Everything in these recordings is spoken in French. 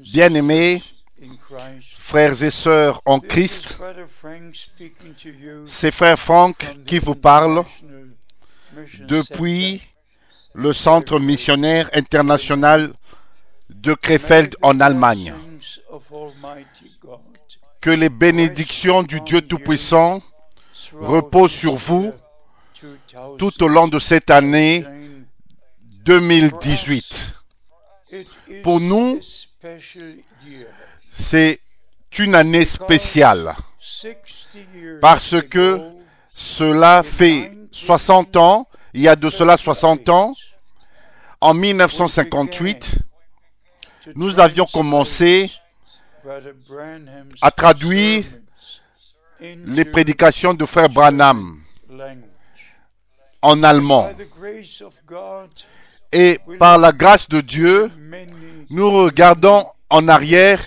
Bien-aimés frères et sœurs en Christ, c'est frère Frank qui vous parle depuis le Centre missionnaire international de Krefeld en Allemagne. Que les bénédictions du Dieu Tout-Puissant reposent sur vous tout au long de cette année 2018. Pour nous, c'est une année spéciale parce que cela fait 60 ans, il y a de cela 60 ans, en 1958, nous avions commencé à traduire les prédications de frère Branham en allemand. Et par la grâce de Dieu, nous regardons en arrière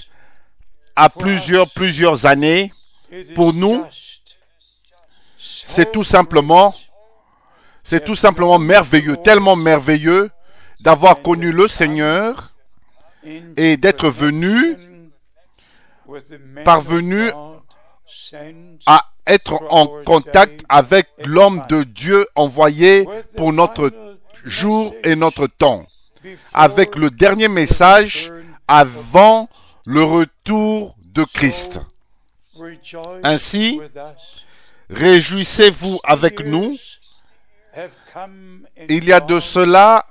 à plusieurs années. Pour nous, c'est tout simplement merveilleux, tellement merveilleux d'avoir connu le Seigneur et d'être parvenu à être en contact avec l'homme de Dieu envoyé pour notre jour et notre temps, avec le dernier message avant le retour de Christ. Ainsi, réjouissez-vous avec nous. Il y a de cela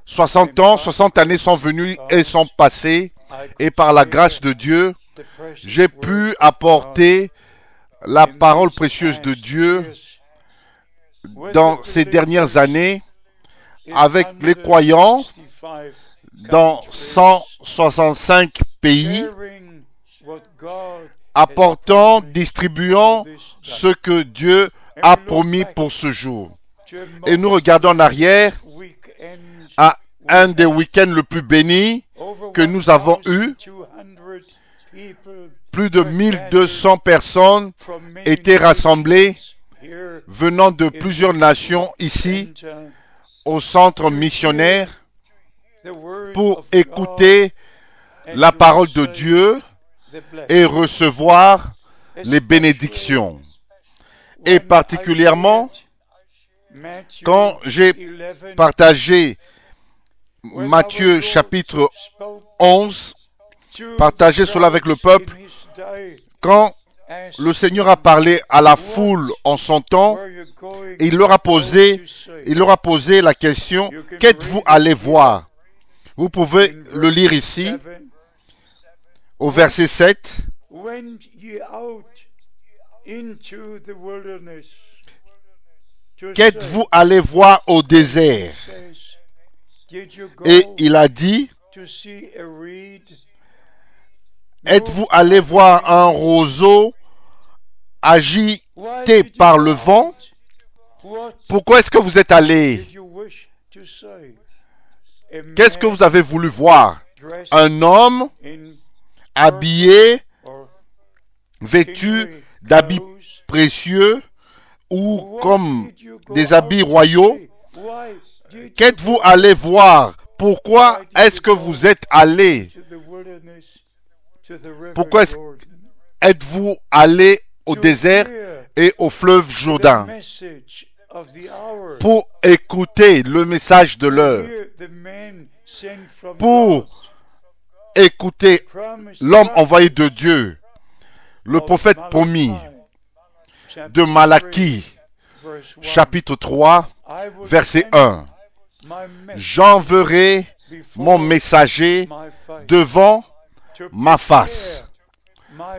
60 ans, 60 années sont venues et sont passées, et par la grâce de Dieu, j'ai pu apporter la parole précieuse de Dieu dans ces dernières années avec les croyants dans 165 pays, apportant, distribuant ce que Dieu a promis pour ce jour. Et nous regardons en arrière à un des week-ends le plus bénis que nous avons eu. Plus de 1200 personnes étaient rassemblées venant de plusieurs nations ici au centre missionnaire pour écouter la parole de Dieu et recevoir les bénédictions. Et particulièrement, quand j'ai partagé Matthieu chapitre 11, partagé cela avec le peuple, quand le Seigneur a parlé à la foule en son temps, il leur a posé la question, qu'êtes-vous allé voir? Vous pouvez le lire ici, au verset 7. Qu'êtes-vous allé voir au désert? Et il a dit, êtes-vous allé voir un roseau agité par le vent? Pourquoi est-ce que vous êtes allé? Qu'est-ce que vous avez voulu voir? Un homme habillé, vêtu d'habits précieux ou comme des habits royaux? Qu'êtes-vous allé voir? Pourquoi est-ce que vous êtes allé? Pourquoi êtes-vous allé au désert et au fleuve Jourdain? Pour écouter le message de l'heure, pour écouter l'homme envoyé de Dieu, le prophète promis de Malachie, chapitre 3, verset 1. J'enverrai mon messager devant ma face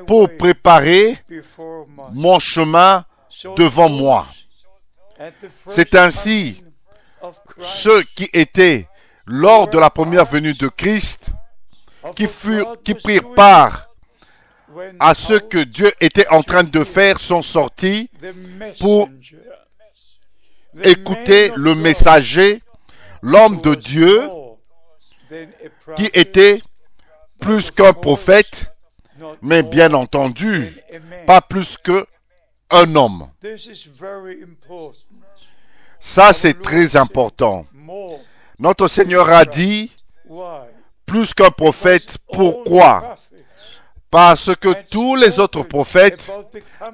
pour préparer mon chemin devant moi. C'est ainsi ceux qui étaient lors de la première venue de Christ, qui prirent part à ce que Dieu était en train de faire, sont sortis pour écouter le messager, l'homme de Dieu, qui était plus qu'un prophète, mais bien entendu, pas plus qu'un homme. Ça, c'est très important. Notre Seigneur a dit, plus qu'un prophète. Pourquoi? Parce que tous les autres prophètes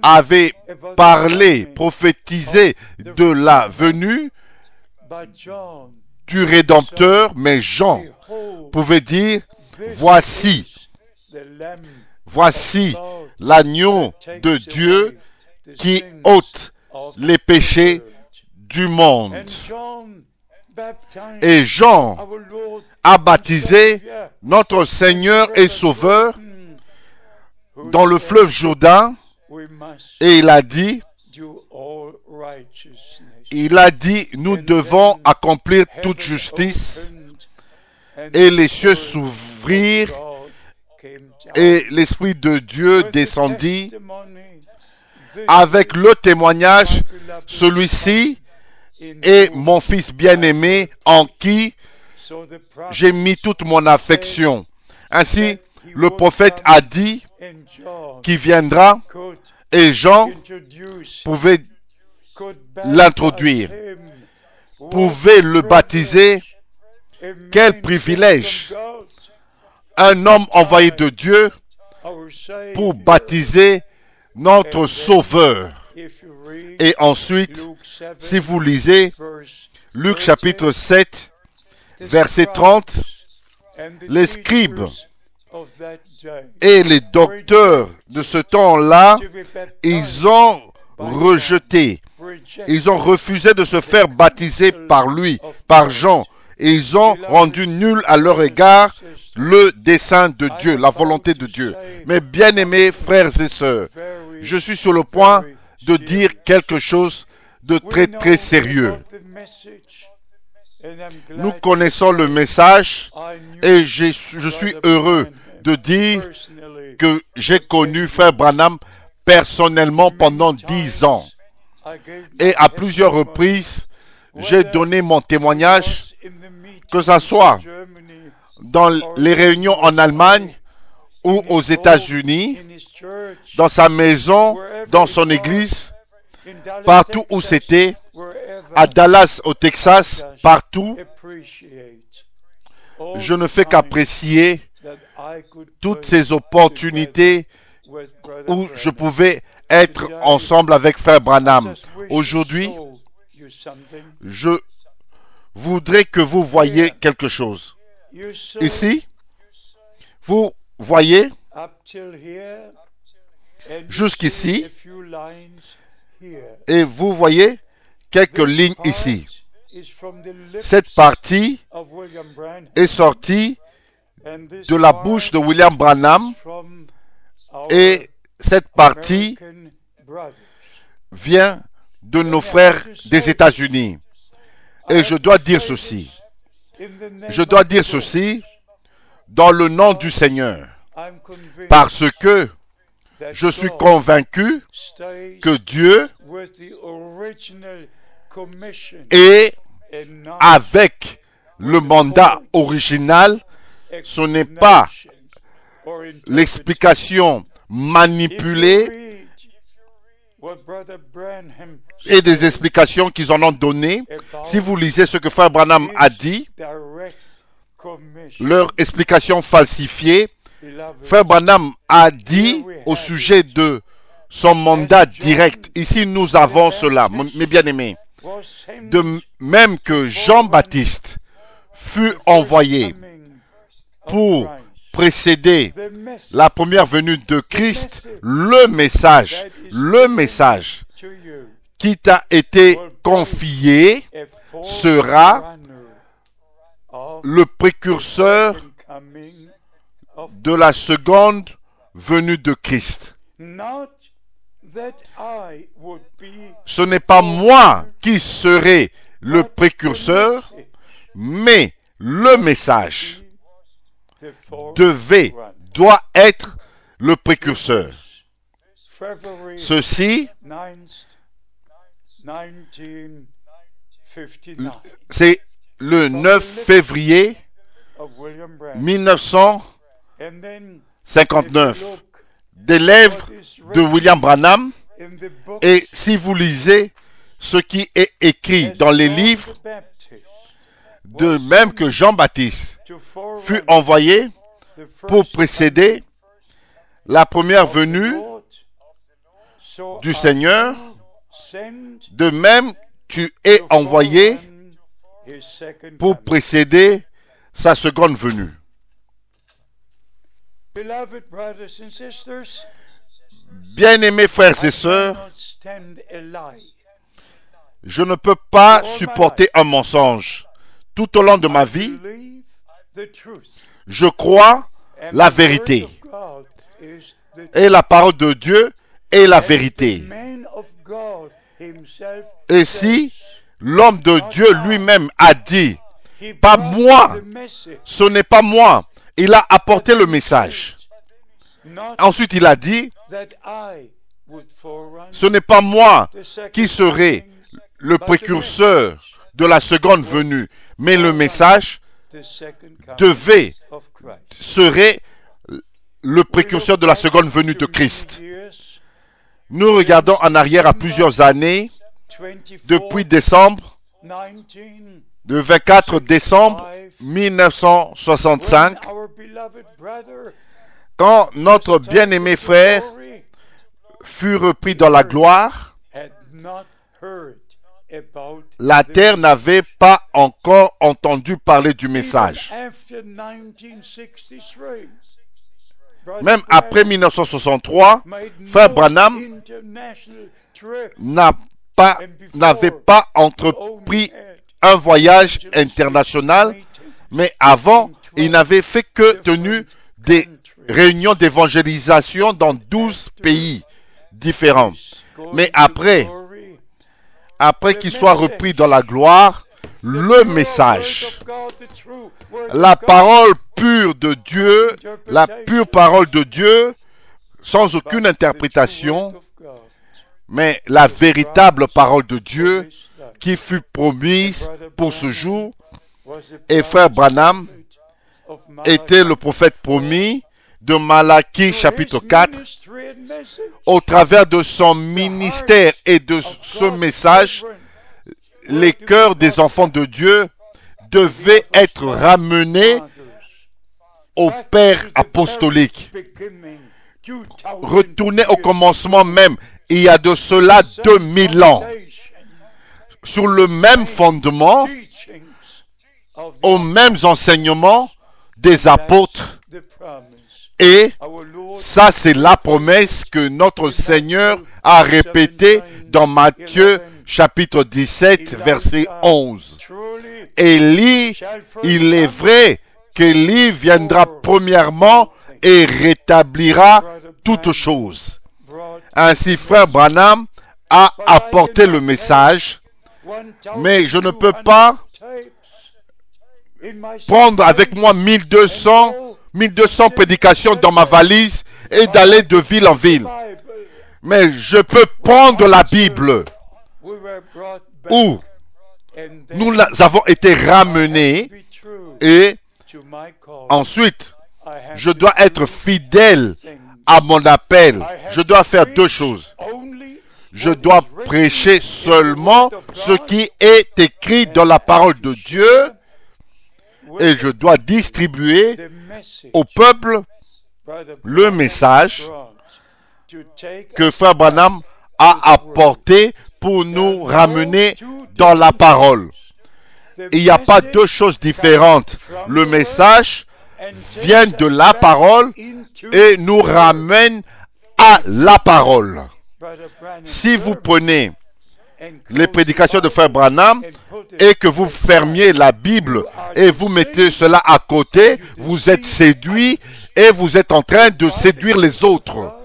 avaient parlé, prophétisé de la venue du Rédempteur, mais Jean pouvait dire, voici l'agneau de Dieu qui ôte les péchés du monde. Et Jean a baptisé notre Seigneur et Sauveur dans le fleuve Jourdain, et il a dit, nous devons accomplir toute justice, et les cieux s'ouvrirent, et l'Esprit de Dieu descendit avec le témoignage, celui-ci est mon Fils bien-aimé en qui j'ai mis toute mon affection. Ainsi, le prophète a dit qu'il viendra, et Jean pouvait l'introduire, pouvait le baptiser. Quel privilège! Un homme envoyé de Dieu pour baptiser notre Sauveur. Et ensuite, si vous lisez Luc chapitre 7, verset 30, les scribes et les docteurs de ce temps-là, ils ont rejeté, ils ont refusé de se faire baptiser par lui, par Jean. Et ils ont rendu nul à leur égard le dessein de Dieu, la volonté de Dieu. Mes bien-aimés frères et sœurs, je suis sur le point de dire quelque chose de très très sérieux. Nous connaissons le message et je suis heureux de dire que j'ai connu Frère Branham personnellement pendant 10 ans. Et à plusieurs reprises, j'ai donné mon témoignage, que ce soit dans les réunions en Allemagne ou aux États-Unis, dans sa maison, dans son église, partout où c'était, à Dallas, au Texas, partout. Je ne fais qu'apprécier toutes ces opportunités où je pouvais être ensemble avec Frère Branham. Aujourd'hui, je voudrais que vous voyiez quelque chose. Ici, vous voyez, jusqu'ici, et vous voyez quelques lignes ici. Cette partie est sortie de la bouche de William Branham, et cette partie vient de nos frères des États-Unis. Et je dois dire ceci. Je dois dire ceci dans le nom du Seigneur. Parce que je suis convaincu que Dieu est avec le mandat original. Ce n'est pas l'explication manipulée et des explications qu'ils en ont données. Si vous lisez ce que Frère Branham a dit, leur explication falsifiée, Frère Branham a dit au sujet de son mandat direct. Ici, nous avons cela, mes bien-aimés. De même que Jean-Baptiste fut envoyé pour précéder la première venue de Christ, le message qui t'a été confié sera le précurseur de la seconde venue de Christ. Ce n'est pas moi qui serai le précurseur, mais le message doit être le précurseur. Ceci, c'est le 9 février 1959 des lèvres de William Branham. Et si vous lisez ce qui est écrit dans les livres de même que Jean-Baptiste fut envoyé pour précéder la première venue du Seigneur, de même tu es envoyé pour précéder sa seconde venue. Bien-aimés frères et sœurs, je ne peux pas supporter un mensonge. Tout au long de ma vie, je crois la vérité. Et la parole de Dieu est la vérité. Et si l'homme de Dieu lui-même a dit, pas moi, ce n'est pas moi, il a apporté le message. Ensuite, il a dit, ce n'est pas moi qui serai le précurseur de la seconde venue, mais le message serait le précurseur de la seconde venue de Christ. Nous regardons en arrière à plusieurs années, depuis décembre, le 24 décembre 1965, quand notre bien-aimé frère fut repris dans la gloire, la terre n'avait pas encore entendu parler du message. Même après 1963, frère Branham n'avait pas entrepris un voyage international, mais avant, il n'avait fait que tenu des réunions d'évangélisation dans 12 pays différents. Mais après qu'il soit repris dans la gloire, le message, la parole pure de Dieu, la pure parole de Dieu, sans aucune interprétation, mais la véritable parole de Dieu qui fut promise pour ce jour. Et frère Branham était le prophète promis de Malachie chapitre 4. Au travers de son ministère et de ce message, les cœurs des enfants de Dieu devaient être ramenés au Père apostolique. Retourner au commencement même, il y a de cela 2000 ans, sur le même fondement, aux mêmes enseignements des apôtres. Et ça, c'est la promesse que notre Seigneur a répétée dans Matthieu chapitre 17, verset 11. Élie, il est vrai qu'Élie viendra premièrement et rétablira toutes choses. Ainsi, frère Branham a apporté le message, mais je ne peux pas prendre avec moi 1200 prédications dans ma valise et d'aller de ville en ville. Mais je peux prendre la Bible où nous avons été ramenés et ensuite je dois être fidèle à mon appel. Je dois faire deux choses. Je dois prêcher seulement ce qui est écrit dans la parole de Dieu et je dois distribuer au peuple le message que frère Branham a apporté pour nous ramener dans la parole. Il n'y a pas deux choses différentes. Le message vient de la parole et nous ramène à la parole. Si vous prenez les prédications de frère Branham et que vous fermiez la Bible et vous mettez cela à côté, vous êtes séduit et vous êtes en train de séduire les autres.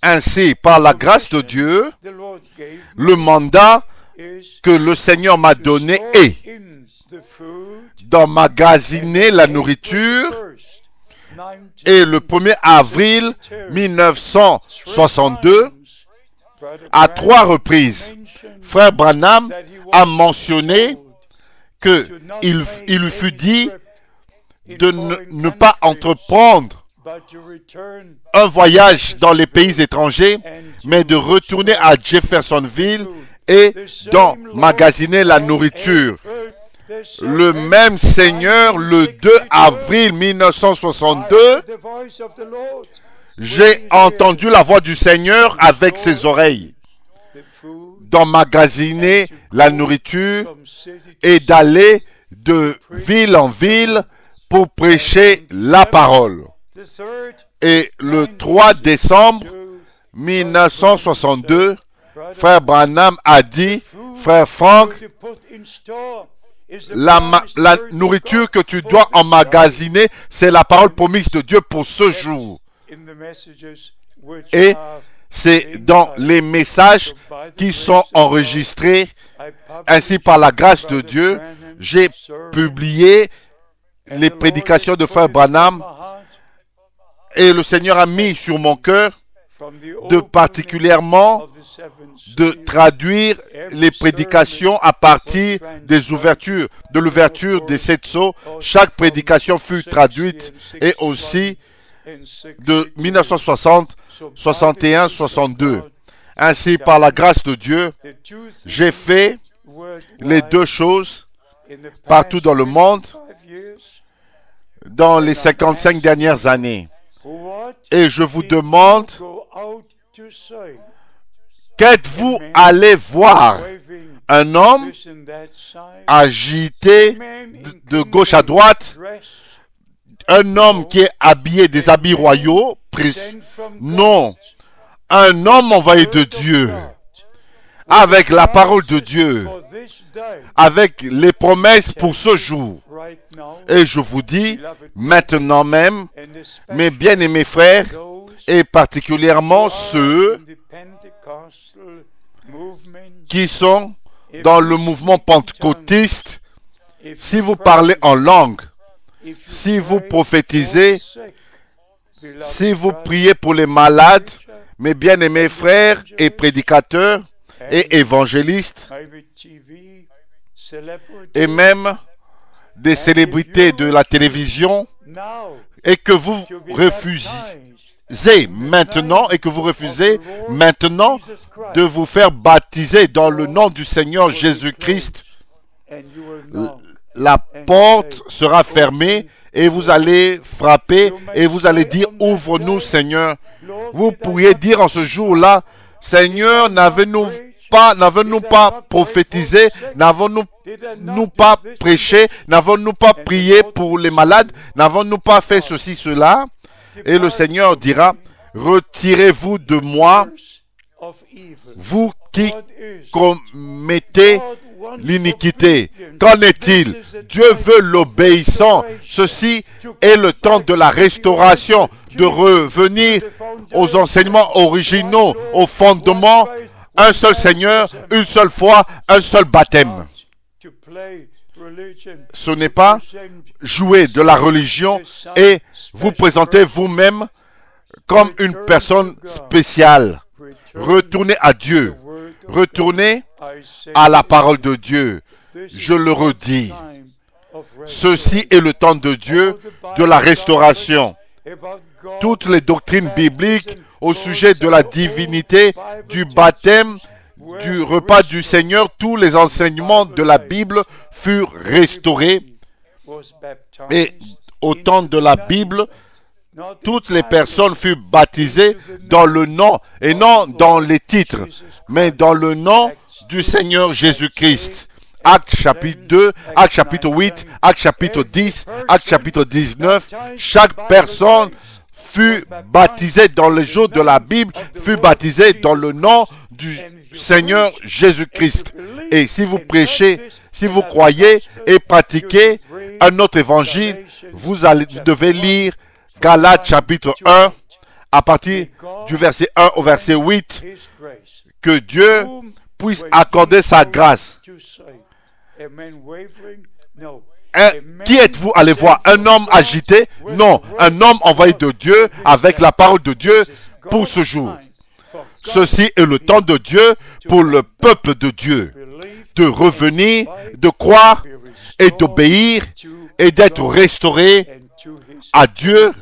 Ainsi, par la grâce de Dieu, le mandat que le Seigneur m'a donné est d'emmagasiner la nourriture. Et le 1er avril 1962, à 3 reprises, frère Branham a mentionné qu'il lui fut dit de ne pas entreprendre un voyage dans les pays étrangers, mais de retourner à Jeffersonville et d'emmagasiner la nourriture. le même Seigneur, le 2 avril 1962, j'ai entendu la voix du Seigneur avec ses oreilles d'emmagasiner la nourriture et d'aller de ville en ville pour prêcher la parole. Et le 3 décembre 1962, frère Branham a dit, frère Frank, la nourriture que tu dois emmagasiner, c'est la parole promise de Dieu pour ce jour. Et c'est dans les messages qui sont enregistrés. Ainsi, par la grâce de Dieu, j'ai publié les prédications de frère Branham et le Seigneur a mis sur mon cœur de particulièrement de traduire les prédications à partir des ouvertures, de l'ouverture des 7 sceaux. Chaque prédication fut traduite et aussi de 1960, 61, 62. Ainsi, par la grâce de Dieu, j'ai fait les deux choses partout dans le monde dans les 55 dernières années. Et je vous demande, qu'êtes-vous allé voir? Un homme agité de gauche à droite, un homme qui est habillé des habits royaux? Non, un homme envoyé de Dieu, avec la parole de Dieu, avec les promesses pour ce jour. Et je vous dis, maintenant même, mes bien-aimés frères, et particulièrement ceux qui sont dans le mouvement pentecôtiste, si vous parlez en langue, si vous prophétisez, si vous priez pour les malades, mes bien-aimés frères et prédicateurs et évangélistes, et même des célébrités de la télévision, et que vous refusez maintenant de vous faire baptiser dans le nom du Seigneur Jésus-Christ, la porte sera fermée et vous allez frapper et vous allez dire, ouvre-nous Seigneur. Vous pourriez dire en ce jour-là, Seigneur, n'avons-nous pas prophétisé, n'avons-nous pas prêché, n'avons-nous pas prié pour les malades, n'avons-nous pas fait ceci, cela? Et le Seigneur dira, retirez-vous de moi, vous qui commettez l'iniquité. Qu'en est-il? Dieu veut l'obéissant. Ceci est le temps de la restauration, de revenir aux enseignements originaux, aux fondements. Un seul Seigneur, une seule foi, un seul baptême. Ce n'est pas jouer de la religion et vous présenter vous-même comme une personne spéciale. Retournez à Dieu. Retournez à la parole de Dieu. Je le redis. Ceci est le temps de Dieu, de la restauration. Toutes les doctrines bibliques au sujet de la divinité, du baptême, du repas du Seigneur, tous les enseignements de la Bible furent restaurés. Et au temps de la Bible, toutes les personnes furent baptisées dans le nom, et non dans les titres, mais dans le nom du Seigneur Jésus-Christ. Actes chapitre 2, Actes chapitre 8, Actes chapitre 10, Actes chapitre 19, chaque personne fut baptisée dans le jour de la Bible, fut baptisée dans le nom du Seigneur Jésus-Christ. Et si vous prêchez, si vous croyez et pratiquez un autre évangile, vous devez lire Galates chapitre 1, à partir du verset 1 au verset 8, que Dieu puisse accorder sa grâce. Qui êtes-vous allé voir? Un homme agité? Non, un homme envoyé de Dieu avec la parole de Dieu pour ce jour. Ceci est le temps de Dieu pour le peuple de Dieu de revenir, de croire et d'obéir et d'être restauré à Dieu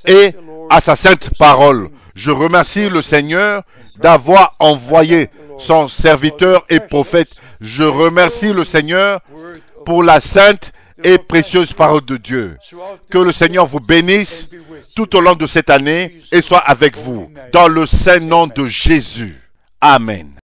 et à sa sainte parole. Je remercie le Seigneur d'avoir envoyé son serviteur et prophète. Je remercie le Seigneur pour la sainte et précieuse parole de Dieu. Que le Seigneur vous bénisse tout au long de cette année et soit avec vous dans le saint nom de Jésus. Amen.